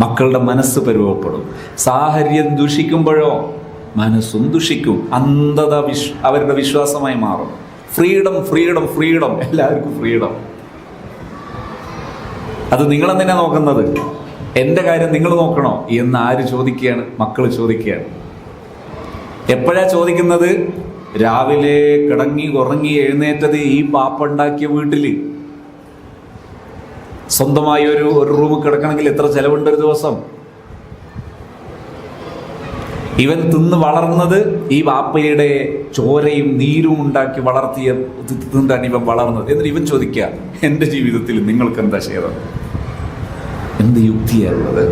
മക്കളുടെ മനസ്സ് പരുവപ്പെടും. സാഹചര്യം ദുഷിക്കുമ്പോഴോ മനസ്സും ദുഷിക്കും. അന്ധത അവരുടെ വിശ്വാസമായി മാറും. ഫ്രീഡം ഫ്രീഡം ഫ്രീഡം, എല്ലാവർക്കും ഫ്രീഡം. അത് നിങ്ങളെന്തിനാ നോക്കുന്നത്? എൻ്റെ കാര്യം നിങ്ങൾ നോക്കണോ എന്ന് ആര് ചോദിക്കുകയാണ്? മക്കൾ ചോദിക്കുകയാണ്. എപ്പോഴാ ചോദിക്കുന്നത്? രാവിലെ കിടങ്ങി ഉറങ്ങി എഴുന്നേറ്റത് ഈ പാപ്പുണ്ടാക്കിയ വീട്ടിൽ. സ്വന്തമായി ഒരു റൂം കിടക്കണമെങ്കിൽ എത്ര ചെലവുണ്ട് ഒരു ദിവസം? ഇവൻ തിന്ന് വളർന്നത് ഈ വാപ്പയുടെ ചോരയും നീരും ഉണ്ടാക്കി വളർത്തിയ തിന്നാണ് ഇവൻ വളർന്നത്. എന്നിട്ട് ഇവൻ ചോദിക്കുക, എൻ്റെ ജീവിതത്തിൽ നിങ്ങൾക്ക് എന്താ ചെയ്തത്? എന്ത് യുക്തിയാണുള്ളത്?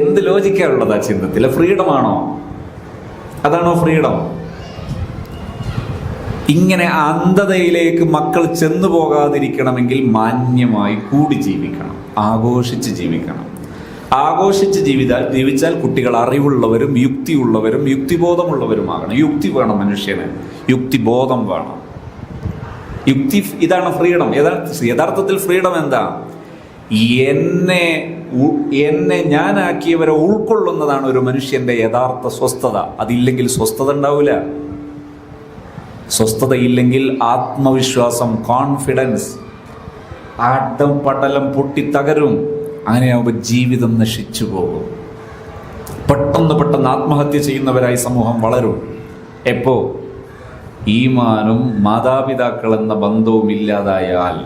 എന്ത് ലോജിക്കാണുള്ളത് ആ ചിന്തത്തിൽ? ഫ്രീഡമാണോ? അതാണോ ഫ്രീഡം? ഇങ്ങനെ അന്ധതയിലേക്ക് മക്കൾ ചെന്നു പോകാതിരിക്കണമെങ്കിൽ മാന്യമായി കൂടി ജീവിക്കണം, ആഘോഷിച്ച് ജീവിക്കണം. ആഘോഷിച്ച് ജീവിച്ചാൽ കുട്ടികൾ അറിവുള്ളവരും യുക്തിയുള്ളവരും യുക്തിബോധമുള്ളവരുമാകണം. യുക്തി വേണം മനുഷ്യന്, യുക്തിബോധം വേണം. യുക്തി, ഇതാണ് ഫ്രീഡം. യഥാർത്ഥത്തിൽ ഫ്രീഡം എന്താ? എന്നെ ഞാനാക്കിയവരെ ഉൾക്കൊള്ളുന്നതാണ് ഒരു മനുഷ്യന്റെ യഥാർത്ഥ സ്വസ്ഥത. അതില്ലെങ്കിൽ സ്വസ്ഥത ഉണ്ടാവില്ല. സ്വസ്ഥതയില്ലെങ്കിൽ ആത്മവിശ്വാസം, കോൺഫിഡൻസ്, ആട്ടം പടലം പൊട്ടിത്തകരും. അങ്ങനെയാവുമ്പോൾ ജീവിതം നശിച്ചു പോകും. പെട്ടെന്ന് ആത്മഹത്യ ചെയ്യുന്നവരായി സമൂഹം വളരും. എപ്പോ? ഈമാനും മാതാപിതാക്കൾ എന്ന ബന്ധവും ഇല്ലാതായാൽ,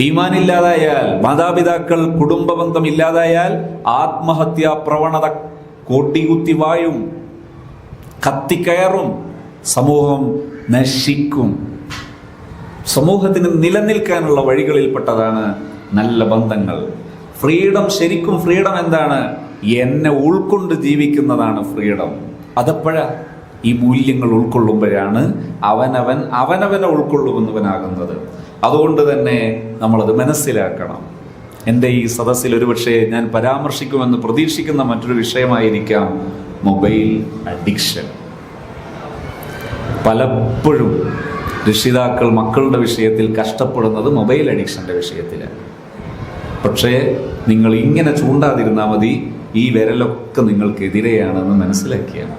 ഈമാനില്ലാതായാൽ, മാതാപിതാക്കൾ കുടുംബ ബന്ധം ഇല്ലാതായാൽ ആത്മഹത്യാ പ്രവണത കൊടികുത്തി വായും, കത്തിക്കയറും. സമൂഹം നശിക്കും. സമൂഹത്തിന് നിലനിൽക്കാനുള്ള വഴികളിൽപ്പെട്ടതാണ് നല്ല ബന്ധങ്ങൾ. ഫ്രീഡം, ശരിക്കും ഫ്രീഡം എന്താണ്? എന്നെ ഉൾക്കൊണ്ട് ജീവിക്കുന്നതാണ് ഫ്രീഡം. അതെപ്പോഴാ? ഈ മൂല്യങ്ങൾ ഉൾക്കൊള്ളുമ്പോഴാണ് അവനവനെ ഉൾക്കൊള്ളുന്നവനാകുന്നത്. അതുകൊണ്ട് തന്നെ നമ്മളത് മനസ്സിലാക്കണം. എൻ്റെ ഈ സദസ്സിൽ ഒരുപക്ഷെ ഞാൻ പരാമർശിക്കുമെന്ന് പ്രതീക്ഷിക്കുന്ന മറ്റൊരു വിഷയമായിരിക്കാം മൊബൈൽ അഡിക്ഷൻ. പലപ്പോഴും രക്ഷിതാക്കൾ മക്കളുടെ വിഷയത്തിൽ കഷ്ടപ്പെടുന്നത് മൊബൈൽ അഡിക്ഷൻ്റെ വിഷയത്തിലാണ്. പക്ഷേ നിങ്ങൾ ഇങ്ങനെ ചൂണ്ടാതിരുന്നാൽ മതി, ഈ വിരലൊക്കെ നിങ്ങൾക്കെതിരെയാണെന്ന് മനസ്സിലാക്കിയാണ്.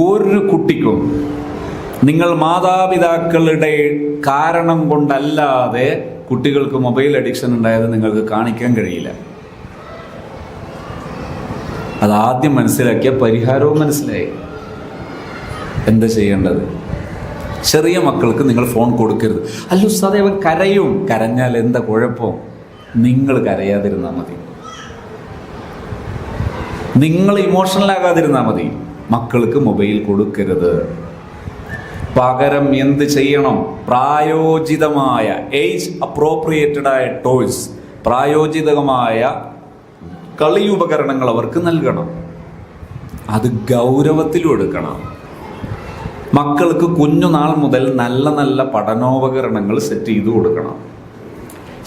ഒരു കുട്ടിക്കും നിങ്ങൾ മാതാപിതാക്കളുടെ കാരണം കൊണ്ടല്ലാതെ കുട്ടികൾക്ക് മൊബൈൽ അഡിക്ഷൻ ഉണ്ടായത് നിങ്ങൾക്ക് കാണിക്കാൻ കഴിയില്ല. അതാദ്യം മനസ്സിലാക്കിയ പരിഹാരവും മനസ്സിലായി. എന്താ ചെയ്യേണ്ടത്? ചെറിയ മക്കൾക്ക് നിങ്ങൾ ഫോൺ കൊടുക്കരുത്. അല്ല ഉസ്താദേ, അവൻ കരയും. കരഞ്ഞാൽ എന്താ കുഴപ്പം? നിങ്ങൾ കരയാതിരുന്നാൽ മതി, നിങ്ങൾ ഇമോഷണൽ ആകാതിരുന്നാൽ മതി. മക്കൾക്ക് മൊബൈൽ കൊടുക്കരുത്. പകരം എന്ത് ചെയ്യണം? പ്രായോജിതമായ, ഏജ് അപ്രോപ്രിയേറ്റഡ് ആയ ടോയ്സ്, പ്രായോജിതമായ കളി ഉപകരണങ്ങൾ അവർക്ക് നൽകണം. അത് ഗൗരവത്തിലും എടുക്കണം. മക്കൾക്ക് കുഞ്ഞുനാൾ മുതൽ നല്ല നല്ല പഠനോപകരണങ്ങൾ സെറ്റ് ചെയ്ത് കൊടുക്കണം.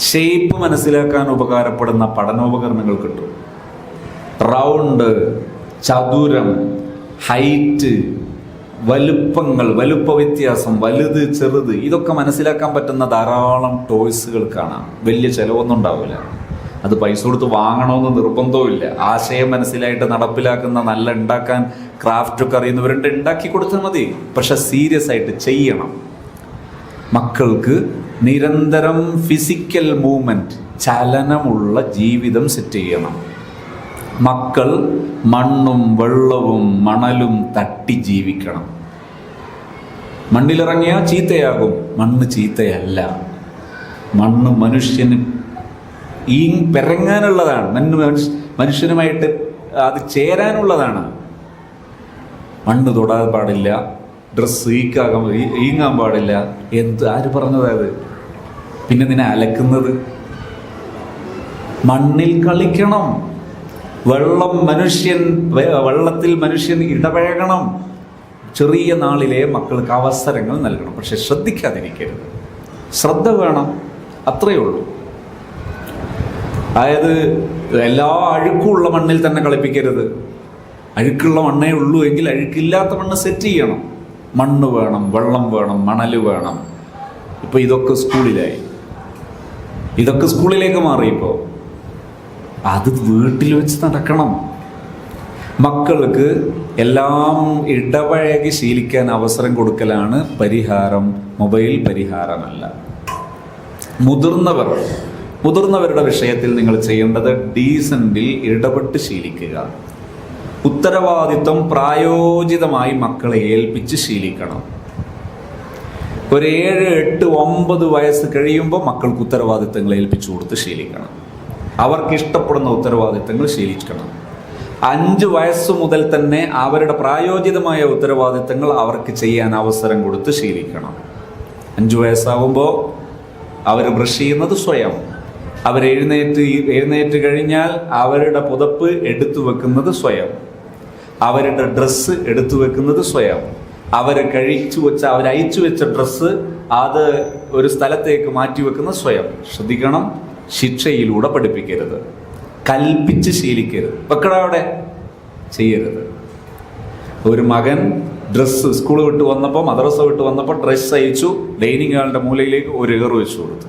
ഷേപ്പ് മനസ്സിലാക്കാൻ ഉപകാരപ്പെടുന്ന പഠനോപകരണങ്ങൾ കിട്ടും. റൗണ്ട്, ചതുരം, ഹൈറ്റ്, വലുപ്പങ്ങൾ, വലുപ്പ വ്യത്യാസം, വലുത് ചെറുത്, ഇതൊക്കെ മനസ്സിലാക്കാൻ പറ്റുന്ന ധാരാളം ടോയ്സുകൾ കാണാം. വലിയ ചിലവൊന്നും ഉണ്ടാവില്ല. അത് പൈസ കൊടുത്ത് വാങ്ങണമെന്ന് നിർബന്ധവുമില്ല. ആശയം മനസ്സിലായിട്ട് നടപ്പിലാക്കുന്ന, നല്ല ഉണ്ടാക്കാൻ ക്രാഫ്റ്റൊക്കെ അറിയുന്നവരുണ്ട്, ഉണ്ടാക്കി കൊടുത്താൽ മതി. പക്ഷെ സീരിയസ് ആയിട്ട് ചെയ്യണം. മക്കൾക്ക് നിരന്തരം ഫിസിക്കൽ മൂവ്മെന്റ്, ചലനമുള്ള ജീവിതം സെറ്റ് ചെയ്യണം. മക്കൾ മണ്ണും വെള്ളവും മണലും തട്ടി ജീവിക്കണം. മണ്ണിലിറങ്ങിയാൽ ചീത്തയാകും. മണ്ണ് ചീത്തയല്ല. മണ്ണ് മനുഷ്യന് പെരങ്ങാനുള്ളതാണ്. മനുഷ്യനുമായിട്ട് അത് ചേരാനുള്ളതാണ്. മണ്ണ് തൊടാൻ പാടില്ല, ഡ്രസ്സ് ഈങ്ങാൻ പാടില്ല. ആര് പറഞ്ഞത്? പിന്നെ നിന്നെ അലക്കുന്നത്? മണ്ണിൽ കളിക്കണം. വെള്ളത്തിൽ മനുഷ്യൻ ഇടപഴകണം. ചെറിയ നാളിലെ മക്കൾക്ക് അവസരങ്ങൾ നൽകണം. പക്ഷെ ശ്രദ്ധിക്കാതിരിക്കരുത്. ശ്രദ്ധ വേണം, അത്രയേ ഉള്ളൂ. അതായത് എല്ലാ അഴുക്കുള്ള മണ്ണിൽ തന്നെ കളിപ്പിക്കരുത്. അഴുക്കുള്ള മണ്ണേ ഉള്ളൂ എങ്കിൽ അഴുക്കില്ലാത്ത മണ്ണ് സെറ്റ് ചെയ്യണം. മണ്ണ് വേണം, വെള്ളം വേണം, മണൽ വേണം. ഇപ്പൊ ഇതൊക്കെ സ്കൂളിലായി. ഇതൊക്കെ സ്കൂളിലേക്ക് മാറിയപ്പോൾ അത് വീട്ടിൽ വെച്ച് നടക്കണം. മക്കൾക്ക് എല്ലാം ഇടപഴകി ശീലിക്കാൻ അവസരം കൊടുക്കലാണ് പരിഹാരം, മൊബൈൽ പരിഹാരമല്ല. മുതിർന്നവരുടെ വിഷയത്തിൽ നിങ്ങൾ ചെയ്യേണ്ടത് ഡീസന്റിൽ ഇടപെട്ട് ശീലിക്കുക. ഉത്തരവാദിത്വം പ്രായോജിതമായി മക്കളെ ഏൽപ്പിച്ച് ശീലിക്കണം. ഒരു 7, 8, 9 വയസ്സ് കഴിയുമ്പോൾ മക്കൾക്ക് ഉത്തരവാദിത്തങ്ങൾ ഏൽപ്പിച്ചു കൊടുത്ത് ശീലിക്കണം. അവർക്ക് ഇഷ്ടപ്പെടുന്ന ഉത്തരവാദിത്തങ്ങൾ ശീലിക്കണം. 5 വയസ്സ് മുതൽ തന്നെ അവരുടെ പ്രായോജിതമായ ഉത്തരവാദിത്തങ്ങൾ അവർക്ക് ചെയ്യാൻ അവസരം കൊടുത്ത് ശീലിക്കണം. 5 വയസ്സാകുമ്പോൾ അവർ ബ്രഷ് ചെയ്യുന്നത് സ്വയം, അവർ എഴുന്നേറ്റ് കഴിഞ്ഞാൽ അവരുടെ പുതപ്പ് എടുത്തു വെക്കുന്നത് സ്വയം, അവരുടെ ഡ്രസ്സ് എടുത്തു വെക്കുന്നത് സ്വയം, അവർ അയച്ചു വെച്ച ഡ്രസ്സ് അത് ഒരു സ്ഥലത്തേക്ക് മാറ്റി വെക്കുന്ന സ്വയം. ശ്രദ്ധിക്കണം, ശിക്ഷയിലൂടെ പഠിപ്പിക്കരുത്, കൽപ്പിച്ച് ശീലിക്കരുത്. വെക്കടവിടെ ചെയ്യരുത്. ഒരു മകൻ ഡ്രസ്സ് സ്കൂൾ വിട്ട് വന്നപ്പോൾ, മദ്രസ വിട്ട് വന്നപ്പോൾ ഡ്രസ്സ് അയച്ചു, ഡൈനിങ് ഹാളിന്റെ മൂലയിലേക്ക് ഒരു ഏറ് വെച്ചു കൊടുത്തു.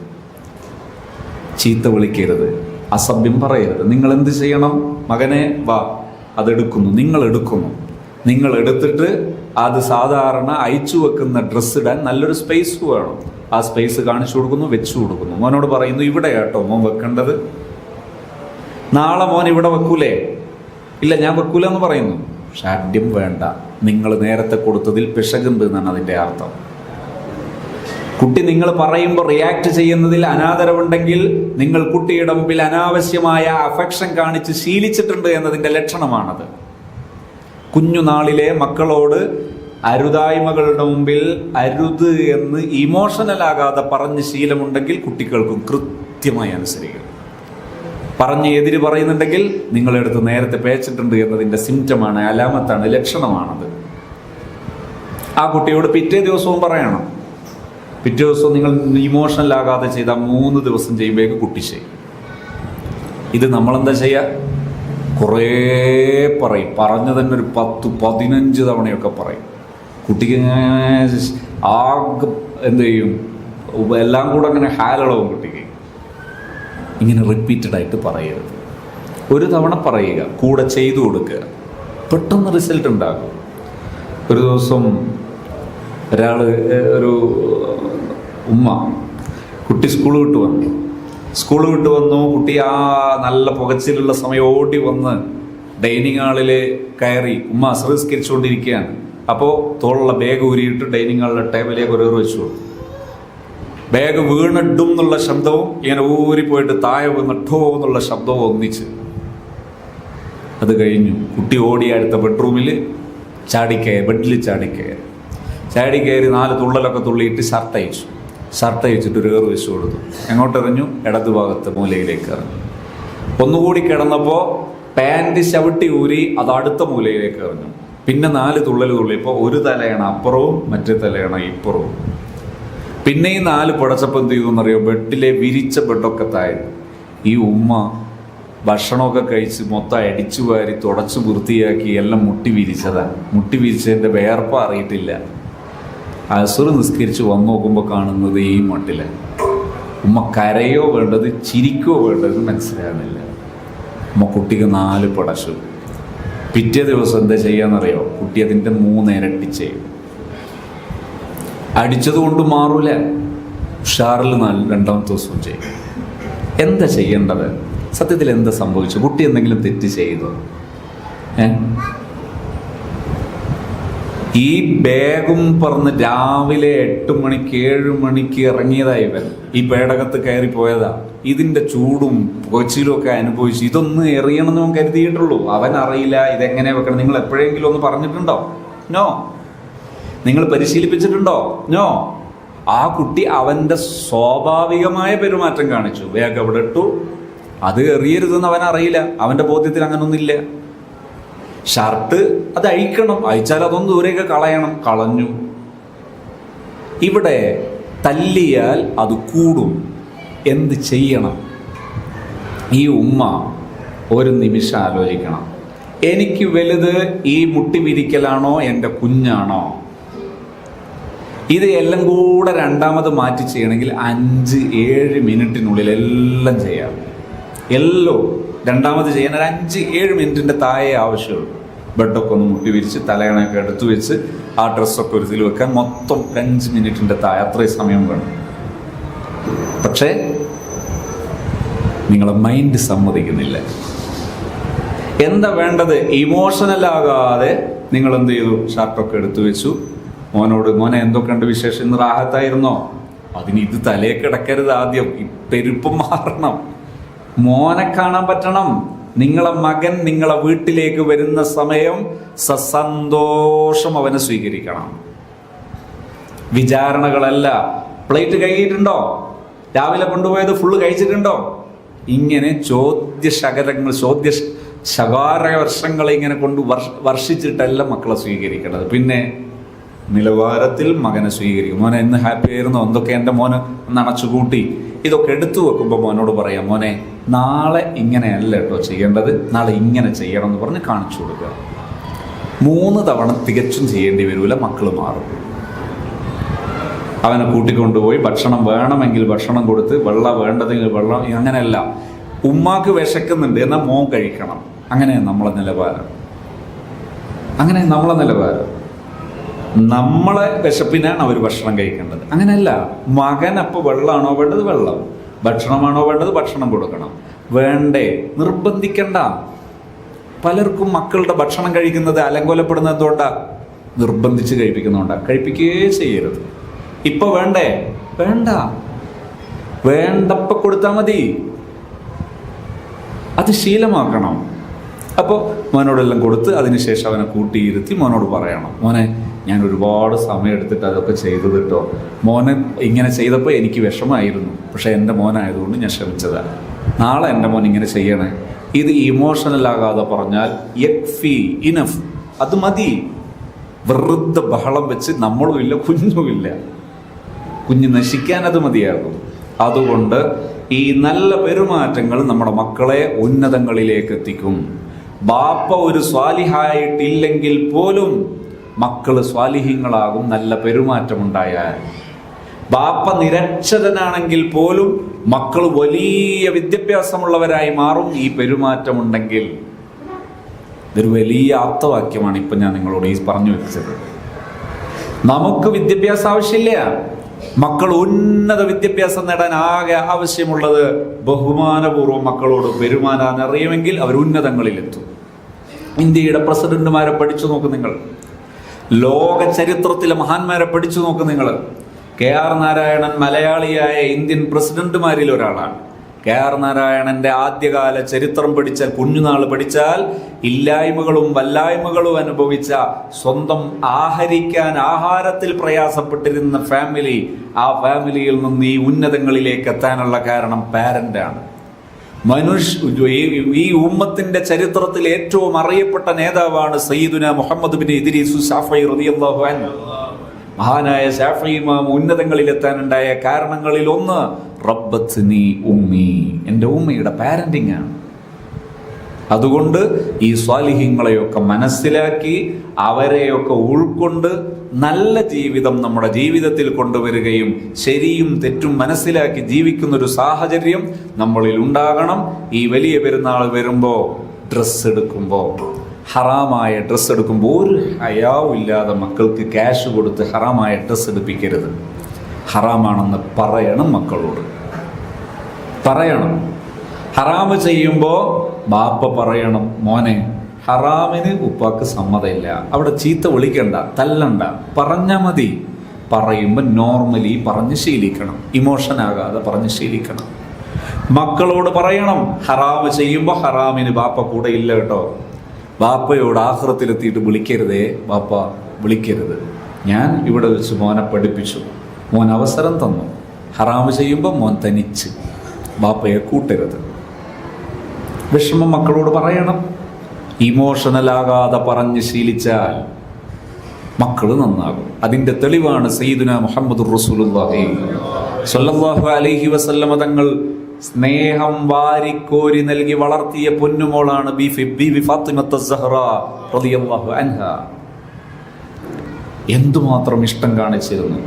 ചീത്ത വിളിക്കരുത്, അസഭ്യം പറയരുത്. നിങ്ങൾ എന്ത് ചെയ്യണം? മകനെ വാ, അതെടുക്കുന്നു, നിങ്ങൾ എടുത്തിട്ട് അത് സാധാരണ അയച്ചു വെക്കുന്ന ഡ്രസ്സ് ഇടാൻ നല്ലൊരു സ്പേസ് വേണം. ആ സ്പേസ് കാണിച്ചു കൊടുക്കുന്നു, വെച്ചു കൊടുക്കുന്നു. മോനോട് പറയുന്നു, ഇവിടെ കേട്ടോ മോൻ വെക്കേണ്ടത്, നാളെ മോൻ ഇവിടെ വെക്കൂലേ? ഇല്ല, ഞാൻ വെക്കൂല എന്ന് പറയുന്നു. ഷാഢ്യം വേണ്ട, നിങ്ങൾ നേരത്തെ കൊടുത്തതിൽ പിശകുണ്ട് എന്നാണ് അതിൻ്റെ അർത്ഥം. കുട്ടി നിങ്ങൾ പറയുമ്പോൾ റിയാക്ട് ചെയ്യുന്നതിൽ അനാദരവുണ്ടെങ്കിൽ നിങ്ങൾ കുട്ടിയുടെ മുമ്പിൽ അനാവശ്യമായ അഫെക്ഷൻ കാണിച്ച് ശീലിച്ചിട്ടുണ്ട് എന്നതിൻ്റെ ലക്ഷണമാണത്. കുഞ്ഞുനാളിലെ മക്കളോട് അരുതായ്മകളുടെ മുമ്പിൽ അരുത് എന്ന് ഇമോഷണൽ ആകാതെ പറഞ്ഞ് ശീലമുണ്ടെങ്കിൽ കുട്ടികൾക്കും കൃത്യമായി അനുസരിക്കും. പറഞ്ഞ് എതിര് പറയുന്നുണ്ടെങ്കിൽ നിങ്ങളെടുത്ത് നേരത്തെ പേച്ചിട്ടുണ്ട് എന്നതിൻ്റെ സിംറ്റമാണ്, അലാമത്താണ്, ലക്ഷണമാണത്. ആ കുട്ടിയോട് പിറ്റേ ദിവസവും പറയണം. പിറ്റേ ദിവസവും നിങ്ങൾ ഇമോഷണൽ ആകാതെ ചെയ്താൽ 3 ദിവസം ചെയ്യുമ്പോഴേക്ക് കുട്ടി ചെയ്യും. ഇത് നമ്മളെന്താ ചെയ്യുക? കുറേ പറയും, പറഞ്ഞു തന്നെ ഒരു 10-15 തവണയൊക്കെ പറയും. കുട്ടിക്ക് ആകെ എന്ത് ചെയ്യും? എല്ലാം കൂടെ അങ്ങനെ ഹാലളവും കുട്ടിക്ക്. ഇങ്ങനെ റിപ്പീറ്റഡ് ആയിട്ട് പറയരുത്. ഒരു തവണ പറയുക, കൂടെ ചെയ്തു കൊടുക്കുക, പെട്ടെന്ന് റിസൾട്ട് ഉണ്ടാകും. ഒരു ദിവസം ഒരു ഉമ്മ, കുട്ടി സ്കൂൾ വിട്ട് വന്നു. കുട്ടി ആ നല്ല പുകച്ചിലുള്ള സമയം ഓടി വന്ന് ഡൈനിങ് ഹാളിൽ കയറി. ഉമ്മ അസ്രസ്കരിച്ചുകൊണ്ടിരിക്കുകയാണ്. അപ്പോൾ തോളുള്ള ബാഗ് ഊരിയിട്ട് ഡൈനിങ് ഹാളിലെ ടേബിളിലേക്ക് ഒരു വെച്ചു കൊടുത്തു. ബാഗ് വീണിടും എന്നുള്ള ശബ്ദവും ഇങ്ങനെ ഊരിപ്പോയിട്ട് താഴെ വീണിട്ടോ എന്നുള്ള ശബ്ദവും ഒന്നിച്ച്. അത് കഴിഞ്ഞു. കുട്ടി ഓടി അടുത്ത ബെഡ്റൂമിൽ ബെഡിൽ ചാടി കയറി 4 തുള്ളലൊക്കെ തുള്ളിയിട്ട് ഷർട്ട് അയച്ചിട്ട് ഒരു ഏറ് വെച്ച് കൊടുത്തു. എങ്ങോട്ടെറിഞ്ഞു? ഇടതു ഭാഗത്ത് മൂലയിലേക്ക് എറിഞ്ഞു. ഒന്നുകൂടി കിടന്നപ്പോൾ പാൻറ് ചവിട്ടി ഊരി അത് അടുത്ത മൂലയിലേക്ക് എറിഞ്ഞു. പിന്നെ 4 തുള്ളൽ തുള്ളിയപ്പോൾ ഒരു തലയണ അപ്പുറവും മറ്റേ തലയണ ഇപ്പുറവും. പിന്നെയും 4 പുടച്ചപ്പം എന്ത് ചെയ്തു എന്നറിയോ? ബെഡിലെ വിരിച്ച ബെഡൊക്കെ താഴെ. ഈ ഉമ്മ ഭക്ഷണമൊക്കെ കഴിച്ച് മൊത്തം അടിച്ചു വാരി തുടച്ച് വൃത്തിയാക്കി എല്ലാം മുട്ടി വിരിച്ചതിൻ്റെ വേർപ്പ അറിയിട്ടില്ല. അസുർ നിസ്കരിച്ച് വന്നു നോക്കുമ്പോൾ കാണുന്നത് ഈ മട്ടില്. ഉമ്മ കരയോ വേണ്ടത് ചിരിക്കോ വേണ്ടത് മനസ്സിലാകുന്നില്ല. ഉമ്മ കുട്ടിക്ക് 4 പടച്ചു. പിറ്റേ ദിവസം എന്താ ചെയ്യാന്നറിയോ? കുട്ടി അതിൻ്റെ 3 ഇരട്ടി ചെയ്യും. അടിച്ചത് കൊണ്ട് മാറൂല, ഉഷാറിൽ 2ാമത്തെ ദിവസവും ചെയ്യും. എന്താ ചെയ്യേണ്ടത്? സത്യത്തിൽ എന്താ സംഭവിച്ചു? കുട്ടി എന്തെങ്കിലും തെറ്റ് ചെയ്തോ? ഈ ബാഗും പറഞ്ഞ് രാവിലെ 8 മണിക്ക് 7 മണിക്ക് ഇറങ്ങിയതാ ഇവൻ. ഈ പേടകത്ത് കയറി പോയതാ. ഇതിന്റെ ചൂടും പുകച്ചിലും ഒക്കെ അനുഭവിച്ച് ഇതൊന്ന് എറിയണമെന്ന് അവൻ കരുതിയിട്ടുള്ളൂ. അവൻ അറിയില്ല ഇതെങ്ങനെ വെക്കണം. നിങ്ങൾ എപ്പോഴെങ്കിലും ഒന്ന് പറഞ്ഞിട്ടുണ്ടോ? നോ. നിങ്ങൾ പരിശീലിപ്പിച്ചിട്ടുണ്ടോ? നോ. ആ കുട്ടി അവന്റെ സ്വാഭാവികമായ പെരുമാറ്റം കാണിച്ചു. ബാഗ് അവിടെ ഇട്ടു, അത് എറിയരുതെന്ന് അവൻ അറിയില്ല. അവന്റെ ബോധ്യത്തിൽ അങ്ങനൊന്നുമില്ല. ഷർട്ട് അത് അഴിക്കണം, അഴിച്ചാൽ അതൊന്ന് ദൂരെയൊക്കെ കളഞ്ഞു. ഇവിടെ തല്ലിയാൽ അത് കൂടും. എന്ത് ചെയ്യണം? ഈ ഉമ്മ ഒരു നിമിഷം ആലോചിക്കണം. എനിക്ക് വലുത് ഈ മുട്ടി വിരിക്കലാണോ എൻ്റെ കുഞ്ഞാണോ? ഇത് എല്ലാം കൂടെ രണ്ടാമത് മാറ്റി ചെയ്യണമെങ്കിൽ 5-7 മിനിറ്റിനുള്ളിൽ എല്ലാം ചെയ്യാം. എല്ലാം രണ്ടാമത് ചെയ്യാൻ ഒരു 5-7 മിനിറ്റിൻ്റെ താഴെ ആവശ്യമുള്ളൂ. ബെഡൊക്കെ ഒന്ന് മുട്ടി വിരിച്ച് തലയണയൊക്കെ എടുത്തു വെച്ച് ആ ഡ്രസ്സൊക്കെ ഒരു ഇതിൽ വെക്കാൻ മൊത്തം 5 മിനിറ്റിൻ്റെ താഴെ അത്രയും സമയം വേണം. പക്ഷേ നിങ്ങളെ മൈൻഡ് സമ്മതിക്കുന്നില്ല. എന്താ വേണ്ടത്? ഇമോഷണൽ ആകാതെ നിങ്ങൾ എന്ത് ചെയ്തു? ഷർട്ടൊക്കെ എടുത്തു വെച്ചു. മോനോട്, മോനെ എന്തൊക്കെയുണ്ട് വിശേഷം, ഇന്ന് റാഹത്തായിരുന്നോ? അതിന് ഇത് തലയെ കിടക്കരുത്. ആദ്യം ഈ പെരുപ്പം മാറണം, മോനെ കാണാൻ പറ്റണം. നിങ്ങളെ മകൻ നിങ്ങളെ വീട്ടിലേക്ക് വരുന്ന സമയം സസന്തോഷം അവനെ സ്വീകരിക്കണം. വിചാരണകളല്ല. പ്ലേറ്റ് കഴുകിയിട്ടുണ്ടോ? രാവിലെ കൊണ്ടുപോയത് ഫുള്ള് കഴിച്ചിട്ടുണ്ടോ? ഇങ്ങനെ ശകാര വർഷങ്ങളെ ഇങ്ങനെ കൊണ്ട് വർഷിച്ചിട്ടല്ല മക്കളെ സ്വീകരിക്കേണ്ടത്. പിന്നെ നിലവാരത്തിൽ മകനെ സ്വീകരിക്കും. മോനെ ഇന്ന് ഹാപ്പി ആയിരുന്നോ? എന്തൊക്കെ എൻ്റെ മോന് ഒന്ന് അണച്ചുകൂട്ടി. ഇതൊക്കെ എടുത്തു വെക്കുമ്പോൾ മോനോട് പറയാം, മോനെ നാളെ ഇങ്ങനെയല്ല കേട്ടോ ചെയ്യേണ്ടത്, നാളെ ഇങ്ങനെ ചെയ്യണം എന്ന് പറഞ്ഞ് കാണിച്ചു കൊടുക്കുക. 3 തവണ തികച്ചും ചെയ്യേണ്ടി വരില്ല, മക്കൾ മാറും. അവനെ കൂട്ടിക്കൊണ്ടുപോയി ഭക്ഷണം വേണമെങ്കിൽ ഭക്ഷണം കൊടുത്ത്, വെള്ളം വേണ്ടതെങ്കിൽ വെള്ളം. അങ്ങനെയല്ല, ഉമ്മാക്ക് വിശക്കുന്നുണ്ട് എന്നാൽ മോൻ കഴിക്കണം. അങ്ങനെ നമ്മളെ നിലവാരം. നമ്മളെ വിശപ്പിനാണ് അവർ ഭക്ഷണം കഴിക്കേണ്ടത്. അങ്ങനെയല്ല, മകൻ അപ്പോൾ വെള്ളമാണോ വേണ്ടത് വെള്ളം, ഭക്ഷണമാണോ വേണ്ടത് ഭക്ഷണം കൊടുക്കണം. വേണ്ടേ? നിർബന്ധിക്കണ്ട. പലർക്കും മക്കളുടെ ഭക്ഷണം കഴിക്കുന്നത് അലങ്കോലപ്പെടുന്നത് എന്തുകൊണ്ടാ? നിർബന്ധിച്ച് കഴിപ്പിക്കുന്നുണ്ടാ. കഴിപ്പിക്കുകയേ ചെയ്യരുത്. ഇപ്പൊ വേണ്ടേ? വേണ്ട, വേണ്ടപ്പോ കൊടുത്താൽ മതി. അത് ശീലമാക്കണം. അപ്പോൾ മോനോടെല്ലാം കൊടുത്ത് അതിനുശേഷം അവനെ കൂട്ടിയിരുത്തി മോനോട് പറയണം, മോനെ ഞാൻ ഒരുപാട് സമയം എടുത്തിട്ട് അതൊക്കെ ചെയ്തത് കേട്ടോ. മോനെ ഇങ്ങനെ ചെയ്തപ്പോൾ എനിക്ക് വിഷമമായിരുന്നു, പക്ഷെ എൻ്റെ മോനായതുകൊണ്ട് ഞാൻ ക്ഷമിച്ചതാണ്. നാളെ എൻ്റെ മോൻ ഇങ്ങനെ ചെയ്യണേ. ഇത് ഇമോഷണൽ ആകാതെ പറഞ്ഞാൽ യക്ഫി, ഇനഫ്, അത് മതി. വെറുതെ ബഹളം വെച്ച് നമ്മളുമില്ല കുഞ്ഞുമില്ല, കുഞ്ഞ് നശിക്കാൻ അത് മതിയാകും. അതുകൊണ്ട് ഈ നല്ല പെരുമാറ്റങ്ങൾ നമ്മുടെ മക്കളെ ഉന്നതങ്ങളിലേക്ക് എത്തിക്കും. ബാപ്പ ഒരു സ്വാലിഹായിട്ടില്ലെങ്കിൽ പോലും മക്കള് സ്വാലിഹ്യങ്ങളാകും നല്ല പെരുമാറ്റമുണ്ടായാൽ. ബാപ്പ നിരക്ഷരനാണെങ്കിൽ പോലും മക്കൾ വലിയ വിദ്യാഭ്യാസമുള്ളവരായി മാറും ഈ പെരുമാറ്റമുണ്ടെങ്കിൽ. ഇതൊരു വലിയ ആപ്തവാക്യമാണ് ഇപ്പം ഞാൻ നിങ്ങളോട് ഈ പറഞ്ഞു വെച്ചത്. നമുക്ക് വിദ്യാഭ്യാസം ആവശ്യമില്ല. മക്കൾ ഉന്നത വിദ്യാഭ്യാസം നേടാൻ ആകെ ആവശ്യമുള്ളത് ബഹുമാനപൂർവ്വം മക്കളോട് പെരുമാറാൻ അറിയുമെങ്കിൽ അവർ ഉന്നതങ്ങളിലെത്തും. ഇന്ത്യയുടെ പ്രസിഡന്റുമാരെ പഠിച്ചു നോക്കും നിങ്ങൾ, ലോക ചരിത്രത്തിലെ മഹാന്മാരെ പഠിച്ചു നോക്കും നിങ്ങൾ. KR നാരായണൻ മലയാളിയായ ഇന്ത്യൻ പ്രസിഡന്റുമാരിൽ ഒരാളാണ്. KR നാരായണന്റെ ആദ്യകാല ചരിത്രം പഠിച്ചാൽ, കുഞ്ഞുനാൾ പഠിച്ചാൽ, ഇല്ലായ്മകളും വല്ലായ്മകളും അനുഭവിച്ച, സ്വന്തം ആഹരിക്കാൻ ആഹാരത്തിൽ പ്രയാസപ്പെട്ടിരുന്ന ഫാമിലി, ആ ഫാമിലിയിൽ നിന്ന് ഈ ഉന്നതങ്ങളിലേക്ക് എത്താനുള്ള കാരണം പാരന്റാണ്. ഈ ഉമ്മത്തിന്റെ ചരിത്രത്തിൽ ഏറ്റവും അറിയപ്പെട്ട നേതാവാണ് സയ്യിദുന മുഹമ്മദ് ബിൻ ഇദ്രീസ് ശാഫഈ റളിയല്ലാഹു അൻഹു. മഹാനായ ശാഫഈ ഇമാം ഉന്നതങ്ങളിലെത്താനുണ്ടായ കാരണങ്ങളിൽ ഒന്ന് റബ്ബത്നി ഉമ്മി, എൻ്റെ ഉമ്മയുടെ പാരന്റിംഗ് ആണ്. അതുകൊണ്ട് ഈ സ്വാലിഹ്യങ്ങളെയൊക്കെ മനസ്സിലാക്കി അവരെയൊക്കെ ഉൾക്കൊണ്ട് നല്ല ജീവിതം നമ്മുടെ ജീവിതത്തിൽ കൊണ്ടുവരികയും ശരിയും തെറ്റും മനസ്സിലാക്കി ജീവിക്കുന്നൊരു സാഹചര്യം നമ്മളിൽ ഉണ്ടാകണം. ഈ വലിയ പെരുന്നാൾ വരുമ്പോൾ ഡ്രസ്സ് എടുക്കുമ്പോൾ, ഹറാമായ ഡ്രസ്സ് എടുക്കുമ്പോൾ ഒരു ഹയാവും ഇല്ലാതെ മക്കൾക്ക് ക്യാഷ് കൊടുത്ത് ഹറാമായ ഡ്രസ്സ് എടുപ്പിക്കരുത്. ഹറാമാണെന്ന് പറയണം, മക്കളോട് പറയണം. ഹറാമ് ചെയ്യുമ്പോൾ ബാപ്പ പറയണം, മോനെ ഹറാമിന് ഉപ്പാക്ക് സമ്മതമില്ല, അവിടെ ചീത്ത വിളിക്കണ്ട, തല്ലണ്ട, പറഞ്ഞാൽ മതി. പറയുമ്പോൾ നോർമലി പറഞ്ഞ് ശീലിക്കണം, ഇമോഷനാകാതെ പറഞ്ഞ് ശീലിക്കണം. മക്കളോട് പറയണം, ഹറാമ് ചെയ്യുമ്പോൾ ഹറാമിന് ബാപ്പ കൂടെ ഇല്ല കേട്ടോ. ബാപ്പയോട് ആഖിറത്തിലെത്തിയിട്ട് വിളിക്കരുതേ, ബാപ്പ വിളിക്കരുത്. ഞാൻ ഇവിടെ വെച്ച് മോനെ പഠിപ്പിച്ചു, മോൻ അവസരം തന്നു. ഹറാമ് ചെയ്യുമ്പോൾ മോൻ തനിച്ച്, ബാപ്പയെ കൂട്ടരുത്. വിഷമം മക്കളോട് പറയണം. ഇമോഷണലാകാതെ പറഞ്ഞ് ശീലിച്ചാൽ മക്കൾ നന്നാകും. അതിൻ്റെ തെളിവാണ് സയ്യിദുന മുഹമ്മദുർ റസൂലുള്ളാഹി സ്വല്ലല്ലാഹു അലൈഹി വസല്ലമ തങ്ങൾ സ്നേഹം വാരിക്കോരി നൽകി വളർത്തിയ പൊന്നുമോളാണ് ബീവി ഫാത്തിമത്ത് സഹ്റ റളിയല്ലാഹു അൻഹ. എന്തുമാത്രം ഇഷ്ടം കാണിച്ചിരുന്നു.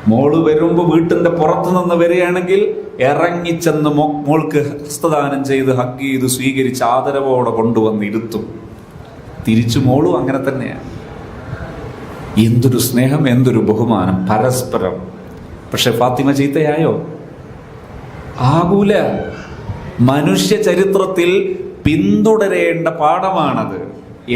മോള് വരുമ്പോൾ വീട്ടിന്റെ പുറത്തു നിന്ന് വരികയാണെങ്കിൽ ഇറങ്ങിച്ചെന്ന് മോൾക്ക് ഹസ്തദാനം ചെയ്ത് ഹഗ് ചെയ്ത് സ്വീകരിച്ച് ആദരവോടെ കൊണ്ടുവന്ന് ഇരുത്തും. തിരിച്ചു മോളും അങ്ങനെ തന്നെയാണ്. എന്തൊരു സ്നേഹം, എന്തൊരു ബഹുമാനം പരസ്പരം. പക്ഷെ ഫാത്തിമ ചീത്തയായോ? ആകൂല. മനുഷ്യ ചരിത്രത്തിൽ പിന്തുടരേണ്ട പാഠമാണത്.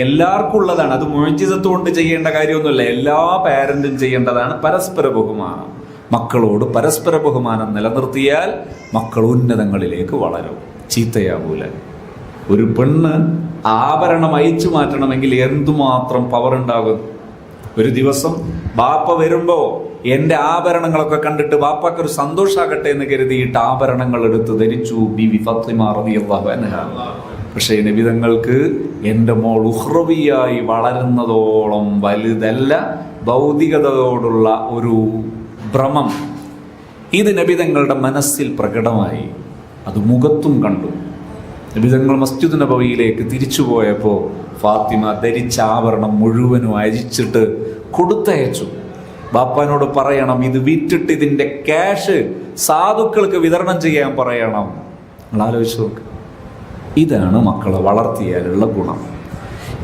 എല്ലാവർക്കും ഉള്ളതാണ്. അത് മുഅ്ജിസത്ത് കൊണ്ട് ചെയ്യേണ്ട കാര്യമൊന്നുമില്ല. എല്ലാ പാരന്റും ചെയ്യേണ്ടതാണ് പരസ്പര ബഹുമാനം. മക്കളോട് പരസ്പര ബഹുമാനം നിലനിർത്തിയാൽ മക്കൾ ഉന്നതങ്ങളിലേക്ക് വളരും, ചീത്തയാവൂല. ഒരു പെണ്ണ് ആഭരണം അയച്ചു മാറ്റണമെങ്കിൽ എന്തുമാത്രം പവർ ഉണ്ടാകും. ഒരു ദിവസം ബാപ്പ വരുമ്പോ എന്റെ ആഭരണങ്ങളൊക്കെ കണ്ടിട്ട് ബാപ്പക്കൊരു സന്തോഷാകട്ടെ എന്ന് കരുതിയിട്ട് ആഭരണങ്ങൾ എടുത്ത് ധരിച്ചു ബീവി ഫാത്തിമ റളിയല്ലാഹു അൻഹ. പക്ഷേ നബിതങ്ങൾക്ക് എൻ്റെ മോൾ ഉഖ്റവിയായി വളരുന്നതോളം വലുതല്ല ഭൗതികതയോടുള്ള ഒരു ഭ്രമം. ഇത് നബിതങ്ങളുടെ മനസ്സിൽ പ്രകടമായി, അത് മുഖത്തും കണ്ടു. നബിതങ്ങൾ മസ്ജിദ് നബവിയിലേക്ക് തിരിച്ചു പോയപ്പോൾ ഫാത്തിമ ധരിച്ച ആഭരണം മുഴുവനും അഴിച്ചിട്ട് കൊടുത്തയച്ചു. ബാപ്പാനോട് പറയണം, ഇത് വിറ്റിട്ട് ഇതിന്റെ ക്യാഷ് സാധുക്കൾക്ക് വിതരണം ചെയ്യാൻ പറയണം. നിങ്ങൾ ആലോചിച്ച് നോക്ക്. ഇതാണ് മക്കളെ വളർത്തിയാലുള്ള ഗുണം.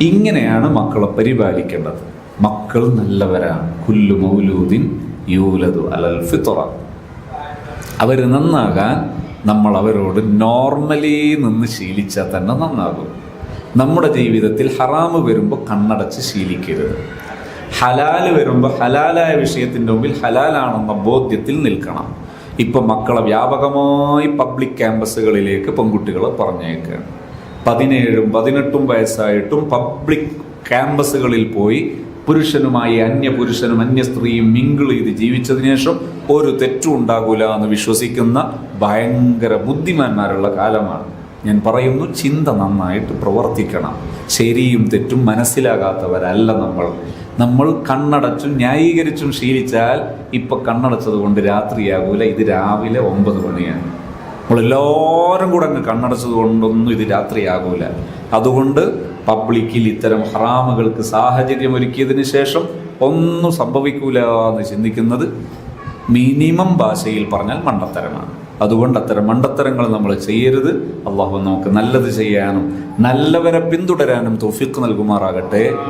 ഇങ്ങനെയാണ് മക്കളെ പരിപാലിക്കേണ്ടത്. മക്കൾ നല്ലവരാണ്. കുല്ലു മൗലൂദിൻ യൂലദു അലൽ ഫിത്ര. അവർ നന്നാകാൻ നമ്മൾ അവരോട് നോർമലി നിന്ന് ശീലിച്ചാൽ തന്നെ നന്നാകും. നമ്മുടെ ജീവിതത്തിൽ ഹറാമ് വരുമ്പോൾ കണ്ണടച്ച് ശീലിക്കരുത്. ഹലാല് വരുമ്പോൾ ഹലാലായ വിഷയത്തിൻ്റെ മുമ്പിൽ ഹലാലാണെന്ന ബോധ്യത്തിൽ നിൽക്കണം. ഇപ്പം മക്കളെ വ്യാപകമായി പബ്ലിക് ക്യാമ്പസുകളിലേക്ക് പെൺകുട്ടികളെ പറഞ്ഞേക്കുകയാണ്. 17ഉം 18ഉം വയസ്സായിട്ടും പബ്ലിക് ക്യാമ്പസുകളിൽ പോയി പുരുഷനുമായി അന്യപുരുഷനും അന്യ സ്ത്രീയും മിങ്കിൾ ചെയ്ത് ജീവിച്ചതിന് ശേഷം ഒരു തെറ്റും ഉണ്ടാകൂല എന്ന് വിശ്വസിക്കുന്ന ഭയങ്കര ബുദ്ധിമാന്മാരുള്ള കാലമാണ്. ഞാൻ പറയുന്നു, ചിന്ത നന്നായിട്ട് പ്രവർത്തിക്കണം. ശരിയും തെറ്റും മനസ്സിലാകാത്തവരല്ല നമ്മൾ കണ്ണടച്ചും ന്യായീകരിച്ചും ശീലിച്ചാൽ ഇപ്പൊ കണ്ണടച്ചത് കൊണ്ട് രാത്രിയാകൂല, ഇത് രാവിലെ 9 മണിയാണ്. നമ്മളെല്ലാവരും കൂടെ അങ്ങ് കണ്ണടച്ചത് കൊണ്ടൊന്നും ഇത് രാത്രിയാകൂല. അതുകൊണ്ട് പബ്ലിക്കിൽ ഇത്തരം ഹറാമുകൾക്ക് സാഹചര്യം ഒരുക്കിയതിന് ശേഷം ഒന്നും സംഭവിക്കൂല എന്ന് ചിന്തിക്കുന്നത് മിനിമം ഭാഷയിൽ പറഞ്ഞാൽ മണ്ടത്തരമാണ്. അതുകൊണ്ട് അത്തരം മണ്ടത്തരങ്ങൾ നമ്മൾ ചെയ്യരുത്. അള്ളാഹു നമുക്ക് നല്ലത് ചെയ്യാനും നല്ലവരെ പിന്തുടരാനും തൗഫീഖ് നൽകുമാറാകട്ടെ.